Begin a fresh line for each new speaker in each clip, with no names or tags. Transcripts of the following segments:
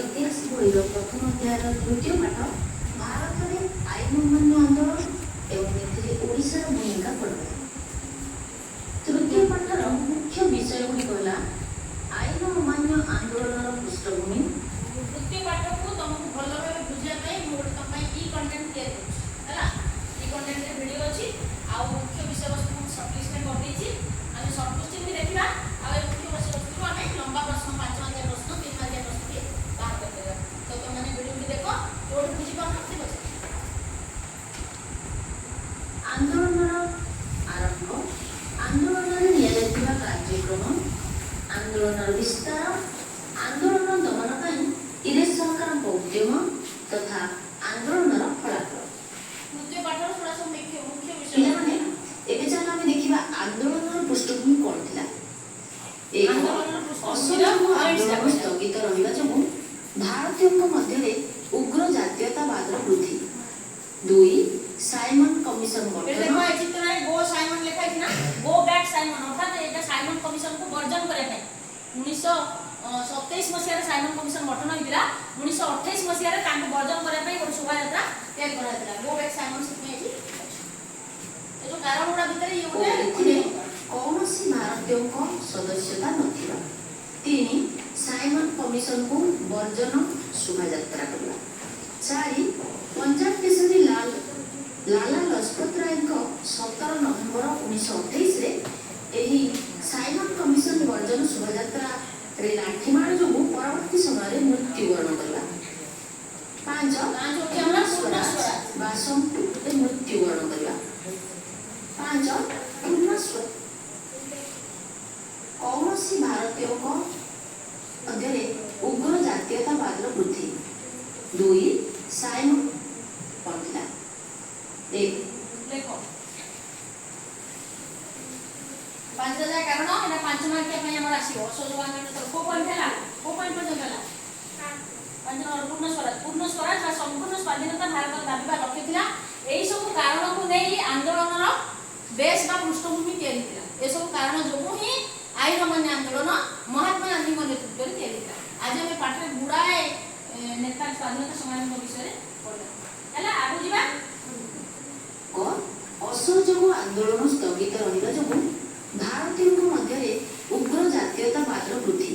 इतिहास बहिर प्रथम अध्याय तृतीय पाठ भारत में आईन अमान्य आंदोलन एवं ओडिशार भूमिका पढ़ा। तृतीय पाठर मुख्य विषय गुड़िक है आईन अमान्य आंदोलन पृष्ठभूमि।
तृतीय पाठ को तुमको भल भाव बुझापी मुझे कंटेन्ट तैयार कंटेन्ट वीडियो अच्छी आ मुख्य विषय वस्तु सर्टलिस्ट में करदेছি आम सर्टलिस्ट भी देखा आ मुख्य विषय वस्तु को आम लंबा प्रश्न 5 मार्किया प्रश्न 3 मार्किया प्रश्न भी बाहर करदेगा। तो तुमने वीडियो भी देख जो बुझी पार ठीक अच्छे।
आंदोलन आरंभ आंदोलन कार्यक्रम आंदोलन विस्तार आंदोलन दमन इंग्रेज सरकार उद्यम तथा आंदोलन फलाफल।
तृतीय पाठर थोड़ा सब मुख्य विषय
माने एबे चल हम देखिबा आंदोलन पृष्ठभूमि कोन थिला। आंदोलन स्थगित रहिबा जमु भारतीयों मध्य उग्र जातीयतावाद वृद्धि। 2 साइमन कमिशन गठन।
चित्र गो साइमन लिखा है ना गो बैक साइमन अर्थात एटा साइमन कमिशन को वर्जन करे पे 1927 मसिया रे साइमन कमिशन गठन होइतिला। 1928 मसिया रे तांको वर्जन करे पे एक शोभा यात्रा तैयार कराइतिला गो बैक साइमन सिस्टम है ए जो कारण गुडा भीतर ये
गोटे कौनसी भारतीयों को सदस्यता नथिबा। 3 साइमन कमिशन को वर्जन शोभा यात्रा करला। 4 पंजाब केसरी लाला लजपत राय को 17 नवेम्बर 1928 रे एही साइमन कमिशन वर्जन शोभा यात्रा रे लाठीमार जो परवर्ती समय मृत्युवरण करला। 5 पूर्ण स्वराज बा संपूर्ण मृत्युवरण करला। 5 पूर्ण स्वराज कौनसी भारतीयों को मध्य उग्र जातीयतावाद वृद्धि। 2 साइमन पढ़ला।
देखो 5 हजार कारण एना 5 मार्किया पई हमर आसीबो असोजवान तो को पॉइंट हैला को पॉइंट पर जला 5 नंबर पूर्ण स्वराज बा संपूर्ण स्वाधीनता भारत दाबी बा लक्ष्य थिला। एई सब कारण को नै आंदोलन बेस बा पृष्ठभूमि तैयारी थिला। ए सब कारण जो ही आईन अमान्य आंदोलन महात्मा गांधी के नेतृत्व में तैयारी थिला। आज हम पाठ में गुड़ाए नेता स्वाधीनता संग्राम विषय पढ़ा हैला आगु जीवा
को असहयोग आंदोलन स्थगित रहिबा जमु भारतीयों मध्य उग्र जातीयतावाद वृद्धि।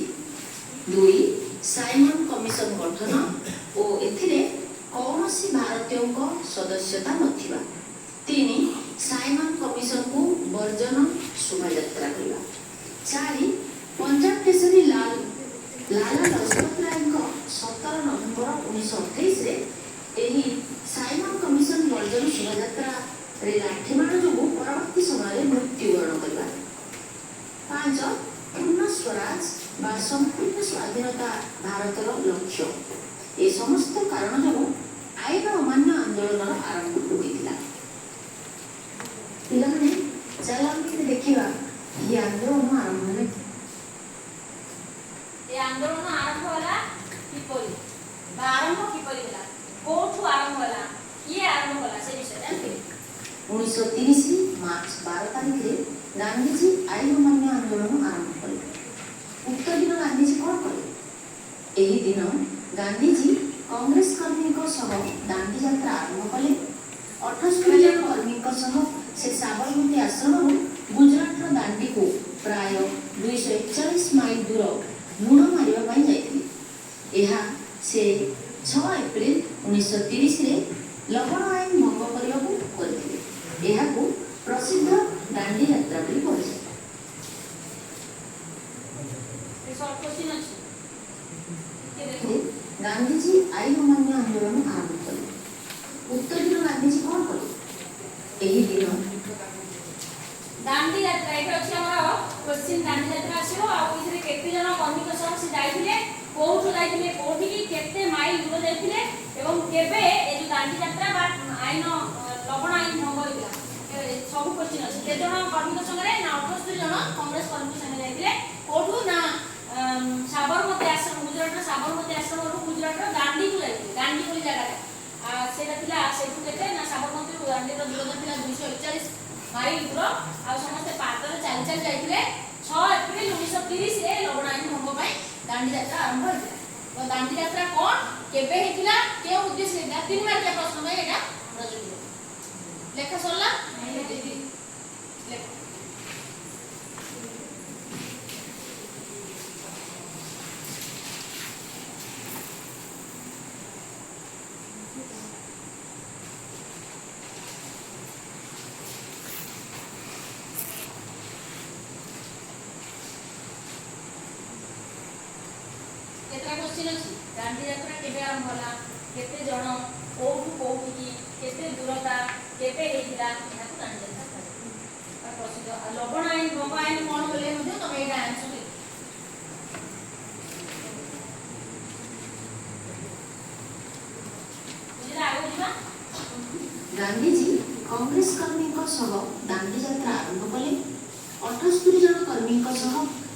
2 साइमन कमिशन गठन और एथिरे कौनसी भारतीयों को सदस्यता नथिबा। 3 साइमन कमिशन को वर्जन शोभा यात्रा करला। 4 पंजाब केसरी लाला लजपत राय को 17 नवेम्बर 1928 रे एही साइमन कमिशन वर्जन शोभा यात्रा रे लाठीमार जो परवर्ती समय मृत्युवरण करला। 5 पूर्ण स्वराज बा संपूर्ण स्वाधीनता भारत लक्ष्य। ए समस्त कारण जो आईन अमान्य आंदोलन आरंभ होइतिला। पिलाने चला हम देखिबा ये आंदोलन आरंभ होला।
ए आंदोलन आरंभ होला किपरि बा आरंभ किपरि होला कोठु आरंभ होला ये आरंभ होला से विषय जानते
1930 मार्च 12 तारिख रे गांधीजी आईन अमान्य आंदोलन आरंभ कले। उक्त दिन गांधीजी कौन कले। एही दिन गांधीजी कांग्रेस कर्मी को सह दांडी यात्रा आरंभ कले। 78 जन कर्मी को सह से साबरमती आश्रम गुजरात रो दांडी को प्राय 241 माइल दूर लुण मारिबा पई जाइथिले। एहा से 6 एप्रिल 1930 रे लवण आईन भंग करबा को करथिले। एहा को प्रसिद्ध दांडी यात्रा बोली कहै।
ए शॉर्ट क्वेश्चन अछि के देखो
गांधीजी आईन अमान्य आंदोलन आरंभ कले। उक्त दिन गांधीजी कौन कले। एही दिन
दांडी यात्रा एक अछि हमर क्वेश्चन दांडी यात्रा आसीबो आ इथरे केते जन कर्मी को सह से जाइथिले कोठु जाइथिले कोठी की केते माइल दूर जाइथिले एवं केबे ए जो दांडी यात्रा बा आईन लवण आईन भंग होइला सब क्वेश्चन अछि के जन कर्मी को संगे ना 78 जन कांग्रेस कर्मी को संगे जाइथिले कोठु ना साबरमती आश्रम गुजरात रो साबरमती आश्रम रो गुजरात रो दांडी को जाइथिले दांडी कोई जगह सेटा थिला सेठु केते ना साबरमती रो दांडी रो दूरता थिला 241 माइल दूर आ समस्त पातर चल चल जाइथिले 6 एप्रिल 1930 रे लवण आईन भंग पई दांडी यात्रा आरंभ होइला। तो दांडी यात्रा कौन केबे हेतिला के उद्देश्य हेतिला 3 मार्किया प्रश्न में एटा रजनी लेखा सरला लेख केतरा क्वेश्चन अछि दांडी यात्रा केबे आरंभ होला केते जण कोठु कोठु की केते दूरता केबे हेतिला एहा को दांडी यात्रा का प्रसिद्ध लवण आईन भंग आईन कोन बोले मध्ये तमे एटा आंसर दे बुझिला आगो जिबा
गांधीजी कांग्रेस कर्मी दांडी यात्रा आरंभ कले 78 जन कर्मी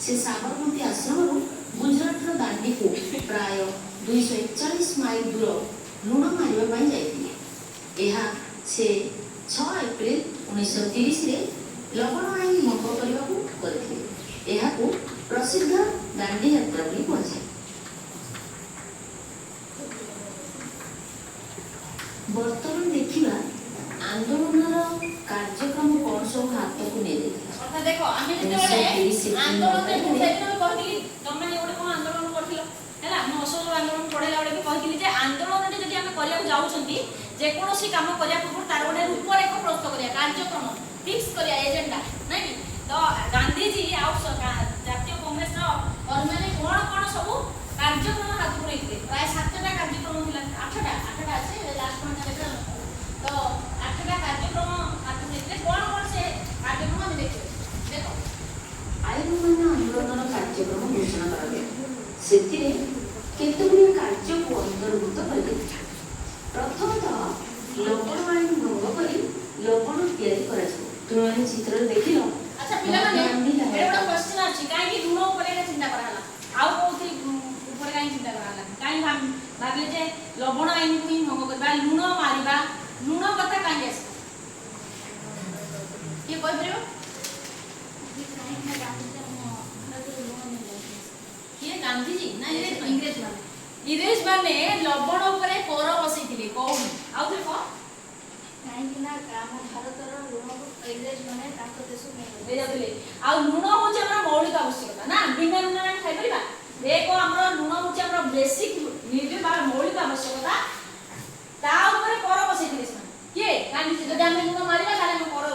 से साबरमती आश्रम गुजरात दांडी को प्राय 241 माइल दूर लुण मारिबा जाइथिले। से 6 एप्रिल 1930 रे लवण आईन भंग करथिले। को प्रसिद्ध दांडी यात्रा बोली कुहाଯାଏ। बर्तमान देखिबा आंदोलन कार्यक्रम कौन सब हाथ को ने
अर्थात देखो आमे जेते आंदोलन रे मुसेदिन कहली तमे एवडे कोन आंदोलन करथिलो हैला हम असहयोग आंदोलन पढेला बडे भी कहली जे आंदोलन रे जदि हम करिया जाउछंती जे कोनोसी काम करिया पूर्व तार बडे रूपरेखा प्रस्तुत करिया कार्यक्रम फिक्स करिया एजेंडा नै कि तो गांधी जी आउ जातीय कांग्रेस रो और माने कोन सब कार्यक्रम हाथ को लेते प्राय 7टा कार्यक्रम थिला 8टा আছে लास्ट वन देखा तो 8टा कार्यक्रम हाथ लेते कोन से कार्यक्रम हम देखो देखो
आईन आंदोलन कार्यक्रम घोषणा करा गया। सेतिरे केतगुडी कार्य को अंतर्भुक्त करले। प्रथमतः लवण आईन भंग करी लवण तयारी करा जाय। तुमने चित्र देखिलो
अच्छा पिला माने एवडा क्वेश्चन अछि काहे कि लुण ऊपर का चिंता कराला आउ कोथि ऊपर काहे चिंता कराला काहे भाबले जे लवण आईन को ही भंग करबा लुण मारिबा लुण कथा काहे आसे के कोइ परबो ये गांधी जी ना इंग्रेज माने लवण ऊपर कर बसैथिले कोन आउ थे को
काहेकि ना हम भारतर लुण को इंग्रेज माने ताको देश में
जातले आ लुण होचे हमरा मौलिक आवश्यकता ना बिना लुण हम खाइ परिबा देखो हमरा लुण होचे हमरा बेसिक नीड बा मौलिक आवश्यकता ता ऊपर कर बसैथिले के गांधी जी जदि हम लुण मारिबा ताले हम कर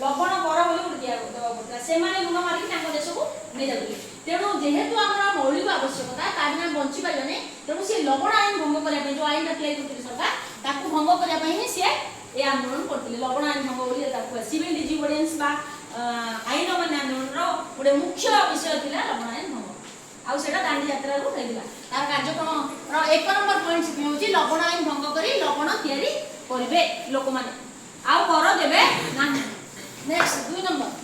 लवण कर बोली उड़ दिया दवा से माने लुण मारि ताको देश को नै जातले तेणु जेहेतु हमरा मौलिक आवश्यकता ता बिना बंची पाइबाने तेणु से लवण आईन भंग करिया पे जो आईन तैयारी करथिले सरकार ताको भंग करिया पे ही से ए आंदोलन करथिले लवण आईन भंग बोली ताको सिविल डिसोबीडियंस बा आईन माने आंदोलन रो गोटे मुख्य विषय थिला लवण आईन भंग आ सेटा दांडी यात्रा रो हेदिला तार कार्यक्रम रो 1 नंबर पॉइंट सिखि होची लवण आईन भंग करी लवण तैयारी करबे लोक माने आ कर देबे ना नेक्स्ट 2 नंबर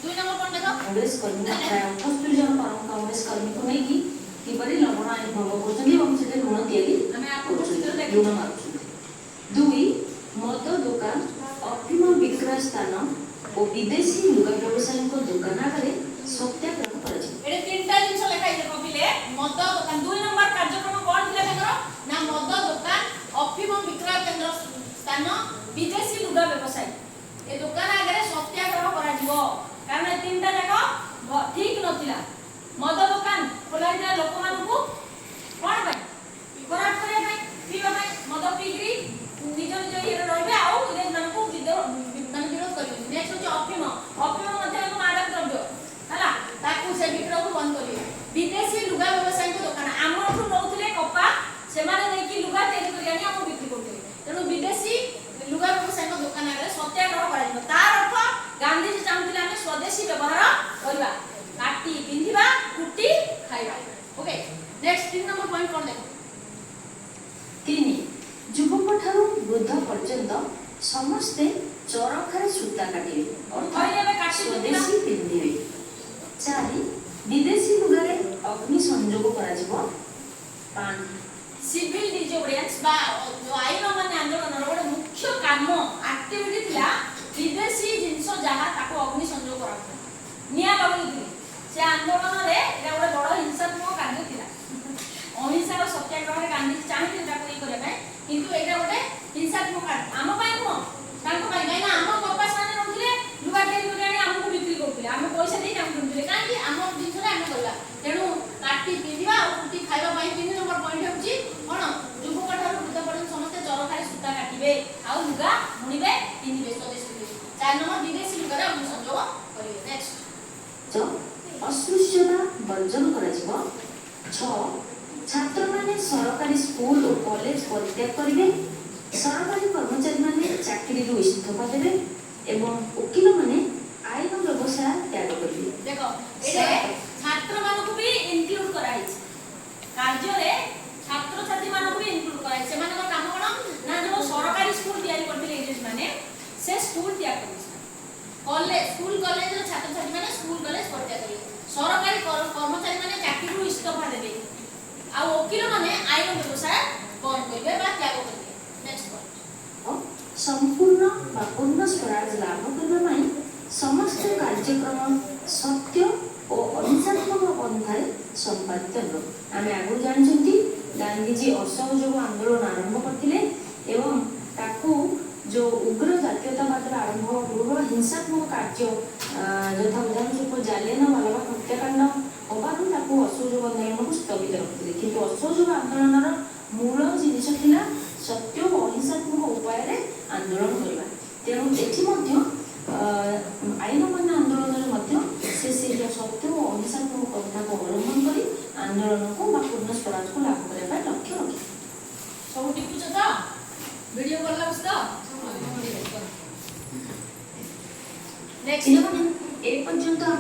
कोन देखो
कांग्रेस कर्मी प्राय 78 जन कांग्रेस कर्मी को नहीं कि परि लवण आईन भंग करछन एवं सेते लुण तयारी
हमें आपको चित्र देख
लुण मारुछन। 2 मद दुकान अफिम विक्रय स्थान और विदेशी लुगा व्यवसायी को दुकान आगे सत्याग्रह कर
एडे तीनटा जिंस लेखाई देखो पिले मद दुकान 2 नंबर कार्यक्रम कोन थिला देखरो ना मद दुकान अफिम विक्रय केंद्र स्थान विदेशी लुगा व्यवसायी ए दुकान आगे सत्याग्रह करा दिबो कारण ए तीनटा देखो ठीक नथिला मद दुकान खोला दिला लोक मानकू कोन भाई खराब करे भाई पीबा भाई मद पीगरी निज निज ये रहबे आउ इने मानकू विरोध करियो नेक्स्ट होची अफिम मध्ये एक मादक द्रव्य हला ताकू से विक्रय को बंद करियो विदेशी लुगा व्यवसायी को दुकान हमठु नउथिले कपा से माने नै कि लुगा तयारी करियानी हम बिक्री करथिले तेनु विदेशी लुगा व्यवसायी को दुकान आगे सत्याग्रह करा दिबो तार अर्थ गांधी जी चाहुथिले हम स्वदेशी व्यवहार करबा काटी पिंधिबा कुटी खाइबा ओके नेक्स्ट 3 नंबर पॉइंट कोन देखो
3 युवक ठारू वृद्ध पर्यंत समस्ते चरखारे सूता काटिबे
और
स्वदेशी पिंधिबे। 4 विदेशी लुगारे अग्नि संयोग करा जिवो। 5
सिविल डिसोबीडियंस बा जो आईन माने आंदोलन रो मुख्य काम एक्टिविटी थिला विदेशी जिंस जहा ताको अग्नि संयोग करा निया लगुली से आंदोलन रे एटा बड़ हिंसात्मक कार्य थिला
ବର୍ଜନ କରାଯିବ। 6 ଛାତ୍ରମାନେ ସରକାରୀ ସ୍କୁଲ ଓ କଲେଜ ପରିତ୍ୟାଗ କରିବେ। ସରକାରୀ କର୍ମଚାରୀମାନେ ଚାକିରିରୁ ଇସ୍ତଫା ଦେବେ ଏବଂ ଓକିଲମାନେ ଆଇନ ବ୍ୟବସାୟ ତ୍ୟାଗ କରିବେ।
देख ये छात्र मानको भी इंक्लूड कराइछ कार्य छात्र छात्री मानको भी इंक्लूड कराइछ से मानकर काम कोन ना जो सरकारी स्कूल तयारी करथिले इंग्लिश माने से स्कूल त्याग करिछ कॉलेज स्कूल कॉलेज रो छात्र छात्री माने स्कूल कॉलेज परित्याग करिवे सरकारी कर्मचारी माने चाकरी इस्तीफा देबे आ वकील माने आईन व्यवसाय बंद करिवे बा त्याग करिवे। नेक्स्ट पॉइंट
संपूर्ण बा पूर्ण स्वराज लाभ करबा ପାଇଁ ସମସ୍ତ କାର୍ଯ୍ୟକ୍ରମ ସତ୍ୟ ଓ ଅହିଂସାତ୍ମକ ପନ୍ଥାରେ ସମ୍ପାଦିତ ହେବ। ଆମେ ଆଗରୁ ଜାଣିଛନ୍ତି ଗାନ୍ଧୀଜୀ ଅସହଯୋଗ ଆନ୍ଦୋଳନ ଆରମ୍ଭ କରିଥିଲେ ଏବଂ ତାକୁ जो उग्र जातीयतावाद आरंभ गृह हिंसात्मक कार्य यथा उदाहरण स्वरूप जालियानवालाबाग हत्याकांड हबारू ताकू असहयोग आंदोलन को स्थगित रखिଥିଲେ किंतु असहयोग आंदोलन मूल जिनिस थिला सत्य और अहिंसात्मक उपाय रे आंदोलन करबा। तेणु एठी मध्य आईन मान आंदोलन मध्य से सत्य और अहिंसात्मक पन्था को अवलंबन करी आंदोलन को बा पूर्ण स्वराज को लागू करबा लक्ष्य रखि
सब टिपुछ त वीडियो कॉल लागछ त नेक्स्ट